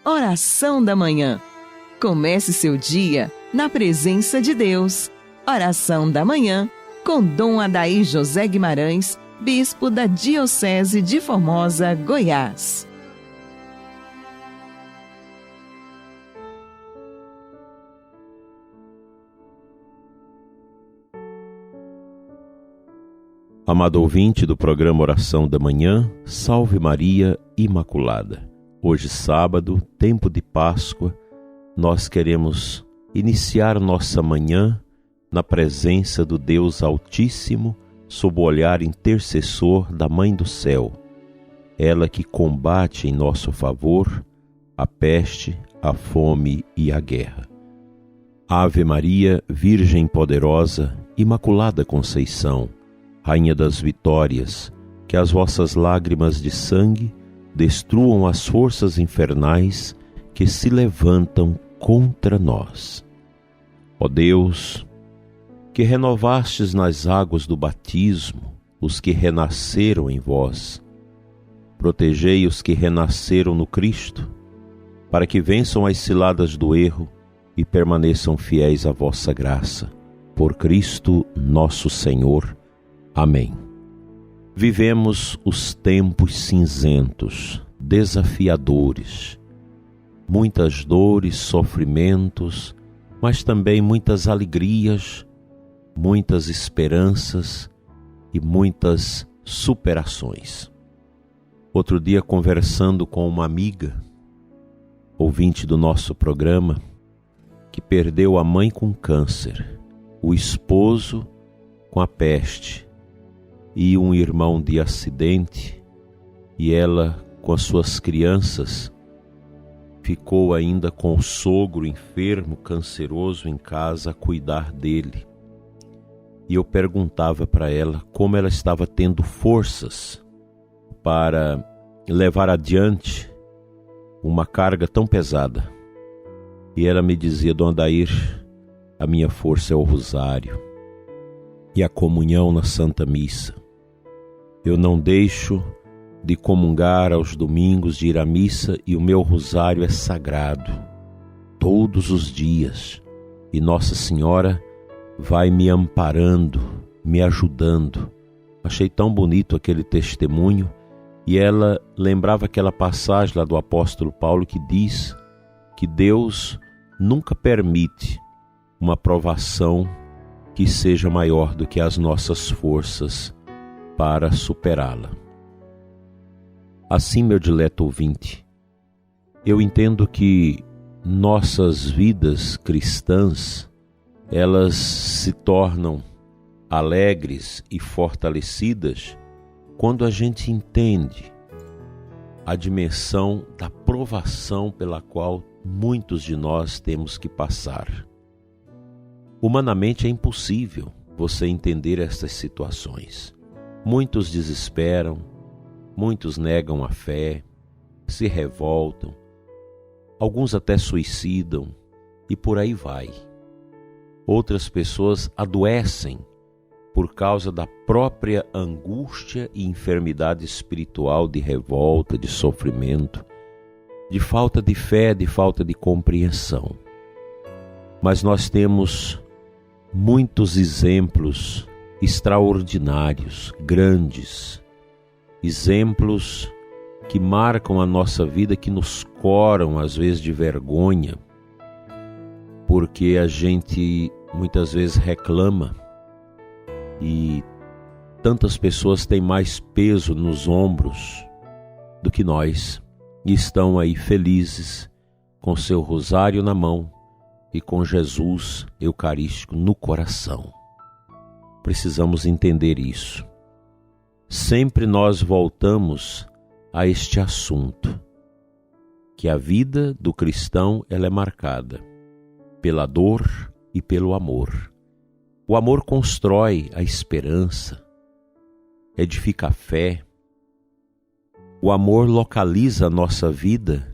Oração da Manhã. Comece seu dia na presença de Deus. Oração da Manhã com Dom Adair José Guimarães, Bispo da Diocese de Formosa, Goiás. Amado ouvinte do programa Oração da Manhã, Salve Maria Imaculada. Hoje, sábado, tempo de Páscoa, nós queremos iniciar nossa manhã na presença do Deus Altíssimo, sob o olhar intercessor da Mãe do Céu, ela que combate em nosso favor a peste, a fome e a guerra. Ave Maria, Virgem poderosa, Imaculada Conceição, Rainha das vitórias, que as vossas lágrimas de sangue destruam as forças infernais que se levantam contra nós. Ó Deus, que renovastes nas águas do batismo os que renasceram em vós, protegei os que renasceram no Cristo, para que vençam as ciladas do erro e permaneçam fiéis à vossa graça. Por Cristo nosso Senhor. Amém. Vivemos os tempos cinzentos, desafiadores, muitas dores, sofrimentos, mas também muitas alegrias, muitas esperanças e muitas superações. Outro dia, conversando com uma amiga, ouvinte do nosso programa, que perdeu a mãe com câncer, o esposo com a peste, e um irmão de acidente, e ela, com as suas crianças, ficou ainda com o sogro enfermo, canceroso em casa, a cuidar dele. E eu perguntava para ela como ela estava tendo forças para levar adiante uma carga tão pesada. E ela me dizia: Dom Adair, a minha força é o rosário e a comunhão na Santa Missa. Eu não deixo de comungar aos domingos, de ir à missa, e o meu rosário é sagrado, todos os dias. E Nossa Senhora vai me amparando, me ajudando. Achei tão bonito aquele testemunho, e ela lembrava aquela passagem lá do apóstolo Paulo que diz que Deus nunca permite uma provação que seja maior do que as nossas forças para superá-la. Assim, meu dileto ouvinte, eu entendo que nossas vidas cristãs, elas se tornam alegres e fortalecidas quando a gente entende a dimensão da provação pela qual muitos de nós temos que passar. Humanamente é impossível você entender estas situações. Muitos desesperam, muitos negam a fé, se revoltam, alguns até suicidam e por aí vai. Outras pessoas adoecem por causa da própria angústia e enfermidade espiritual, de revolta, de sofrimento, de falta de fé, de falta de compreensão. Mas nós temos muitos exemplos extraordinários, grandes, exemplos que marcam a nossa vida, que nos coram às vezes de vergonha, porque a gente muitas vezes reclama e tantas pessoas têm mais peso nos ombros do que nós, e estão aí felizes com seu rosário na mão e com Jesus Eucarístico no coração. Precisamos entender isso. Sempre nós voltamos a este assunto, que a vida do cristão ela é marcada pela dor e pelo amor. O amor constrói a esperança, edifica a fé. O amor localiza a nossa vida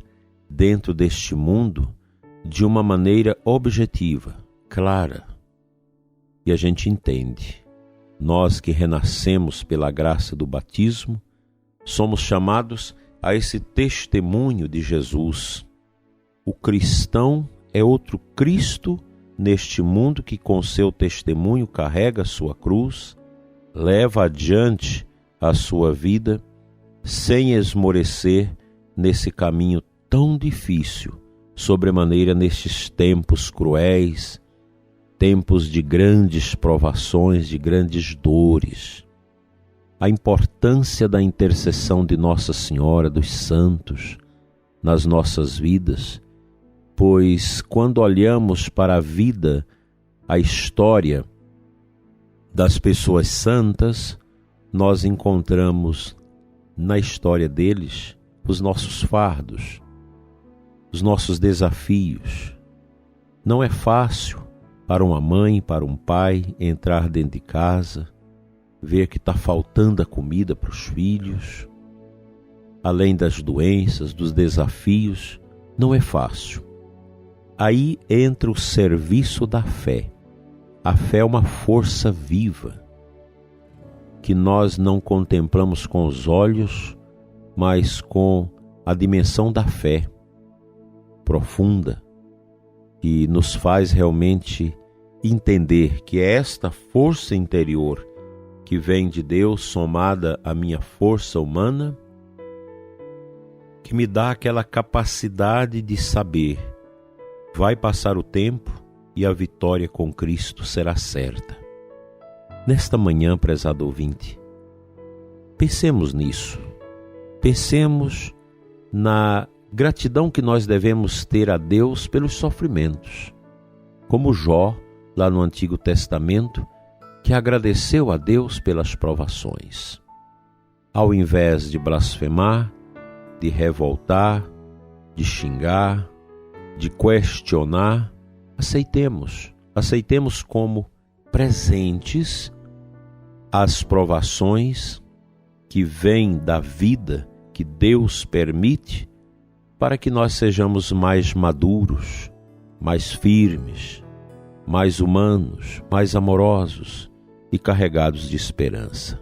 dentro deste mundo de uma maneira objetiva, clara. E a gente entende. Nós que renascemos pela graça do batismo, somos chamados a esse testemunho de Jesus, O cristão é outro Cristo neste mundo que com seu testemunho carrega a sua cruz, leva adiante a sua vida sem esmorecer nesse caminho tão difícil, sobremaneira nestes tempos cruéis, tempos de grandes provações, de grandes dores. A importância da intercessão de Nossa Senhora, dos santos, nas nossas vidas, pois quando olhamos para a vida, a história das pessoas santas, nós encontramos na história deles os nossos fardos, os nossos desafios. Não é fácil para uma mãe, para um pai entrar dentro de casa, ver que está faltando a comida para os filhos, além das doenças, dos desafios, não é fácil. Aí entra o serviço da fé. A fé é uma força viva, que nós não contemplamos com os olhos, mas com a dimensão da fé profunda, que nos faz realmente entender que é esta força interior que vem de Deus, somada à minha força humana, que me dá aquela capacidade de saber, vai passar o tempo e a vitória com Cristo será certa. Nesta manhã, prezado ouvinte, pensemos nisso. Pensemos na gratidão que nós devemos ter a Deus pelos sofrimentos. Como Jó, lá no Antigo Testamento, que agradeceu a Deus pelas provações. Ao invés de blasfemar, de revoltar, de xingar, de questionar, aceitemos como presentes as provações que vêm da vida que Deus permite para que nós sejamos mais maduros, mais firmes, mais humanos, mais amorosos e carregados de esperança.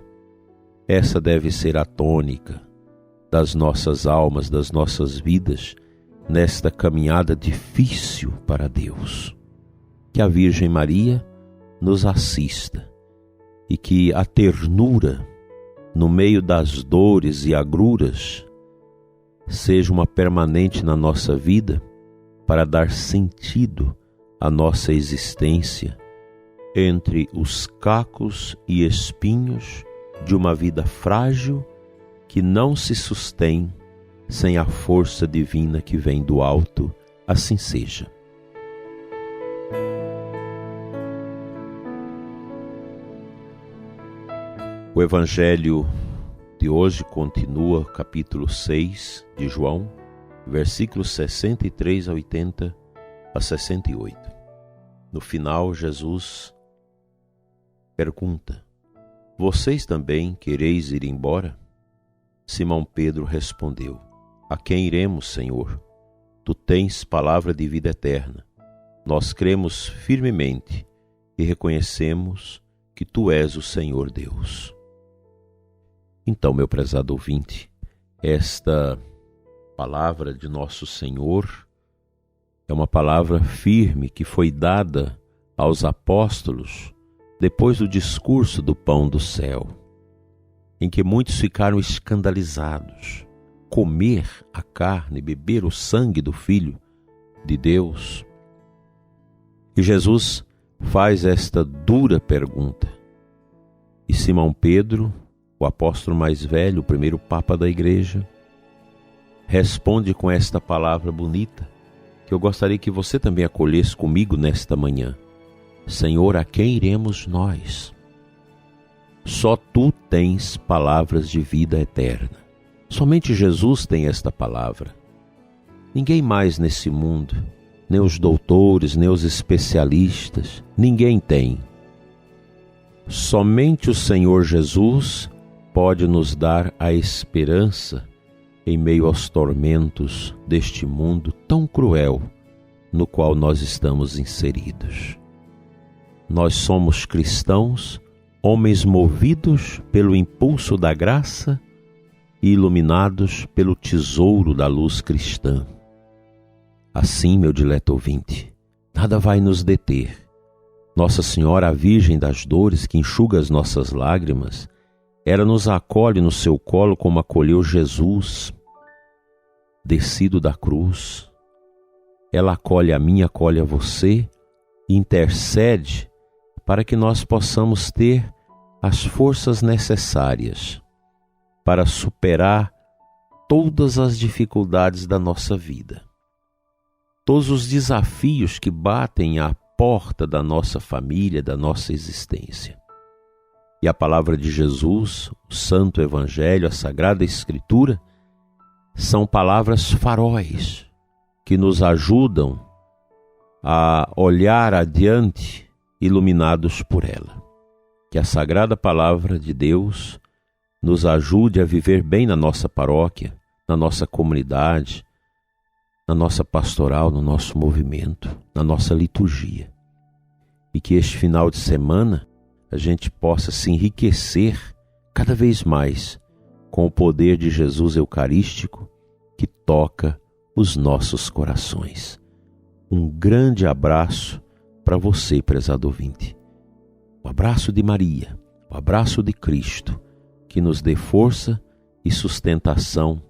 Essa deve ser a tônica das nossas almas, das nossas vidas, nesta caminhada difícil para Deus. Que a Virgem Maria nos assista e que a ternura no meio das dores e agruras seja uma permanente na nossa vida para dar sentido à nossa existência entre os cacos e espinhos de uma vida frágil que não se sustém sem a força divina que vem do alto. Assim seja. O Evangelho de hoje continua, capítulo 6 de João, versículos 63 a 80 a 68. No final, Jesus pergunta: vocês também quereis ir embora? Simão Pedro respondeu: a quem iremos, Senhor? Tu tens palavra de vida eterna. Nós cremos firmemente e reconhecemos que Tu és o Senhor Deus. Então, meu prezado ouvinte, esta palavra de nosso Senhor é uma palavra firme que foi dada aos apóstolos depois do discurso do pão do céu, em que muitos ficaram escandalizados. Comer a carne, beber o sangue do Filho de Deus. E Jesus faz esta dura pergunta. E Simão Pedro, o apóstolo mais velho, o primeiro papa da igreja, responde com esta palavra bonita, que eu gostaria que você também acolhesse comigo nesta manhã. Senhor, a quem iremos nós? Só Tu tens palavras de vida eterna. Somente Jesus tem esta palavra. Ninguém mais nesse mundo, nem os doutores, nem os especialistas, ninguém tem. Somente o Senhor Jesus pode nos dar a esperança em meio aos tormentos deste mundo tão cruel no qual nós estamos inseridos. Nós somos cristãos, homens movidos pelo impulso da graça e iluminados pelo tesouro da luz cristã. Assim, meu dileto ouvinte, nada vai nos deter. Nossa Senhora, a Virgem das Dores, que enxuga as nossas lágrimas, ela nos acolhe no seu colo como acolheu Jesus, descido da cruz. Ela acolhe a mim, acolhe a você e intercede para que nós possamos ter as forças necessárias para superar todas as dificuldades da nossa vida. Todos os desafios que batem à porta da nossa família, da nossa existência. E a palavra de Jesus, o Santo Evangelho, a Sagrada Escritura, são palavras faróis que nos ajudam a olhar adiante, iluminados por ela. Que a Sagrada Palavra de Deus nos ajude a viver bem na nossa paróquia, na nossa comunidade, na nossa pastoral, no nosso movimento, na nossa liturgia. E que este final de semana a gente possa se enriquecer cada vez mais com o poder de Jesus Eucarístico que toca os nossos corações. Um grande abraço para você, prezado ouvinte. O abraço de Maria, o abraço de Cristo, que nos dê força e sustentação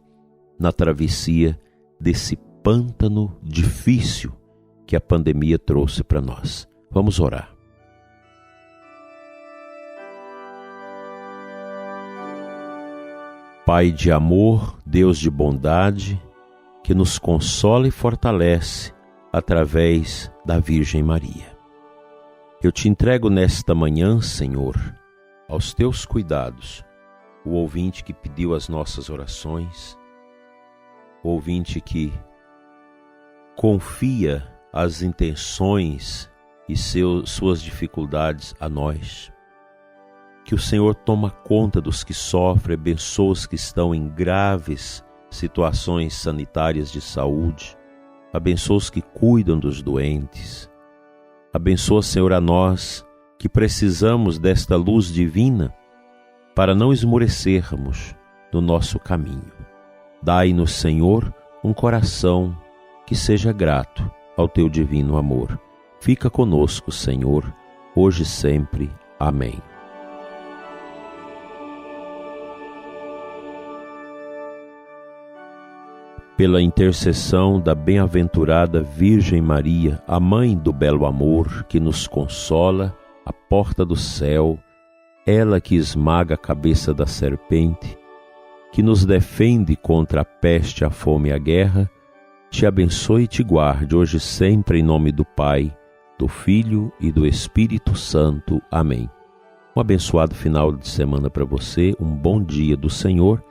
na travessia desse pântano difícil que a pandemia trouxe para nós. Vamos orar. Pai de amor, Deus de bondade, que nos consola e fortalece através da Virgem Maria. Eu te entrego nesta manhã, Senhor, aos teus cuidados, o ouvinte que pediu as nossas orações, o ouvinte que confia as intenções e suas dificuldades a nós. Que o Senhor toma conta dos que sofrem, abençoa os que estão em graves situações sanitárias de saúde, abençoa os que cuidam dos doentes, abençoa, Senhor, a nós que precisamos desta luz divina para não esmorecermos no nosso caminho. Dai-nos, Senhor, um coração que seja grato ao teu divino amor. Fica conosco, Senhor, hoje e sempre. Amém. Pela intercessão da bem-aventurada Virgem Maria, a Mãe do belo amor, que nos consola, a porta do céu, ela que esmaga a cabeça da serpente, que nos defende contra a peste, a fome e a guerra, te abençoe e te guarde hoje e sempre em nome do Pai, do Filho e do Espírito Santo. Amém. Um abençoado final de semana para você, um bom dia do Senhor,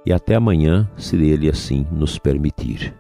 e até amanhã, se Ele assim nos permitir.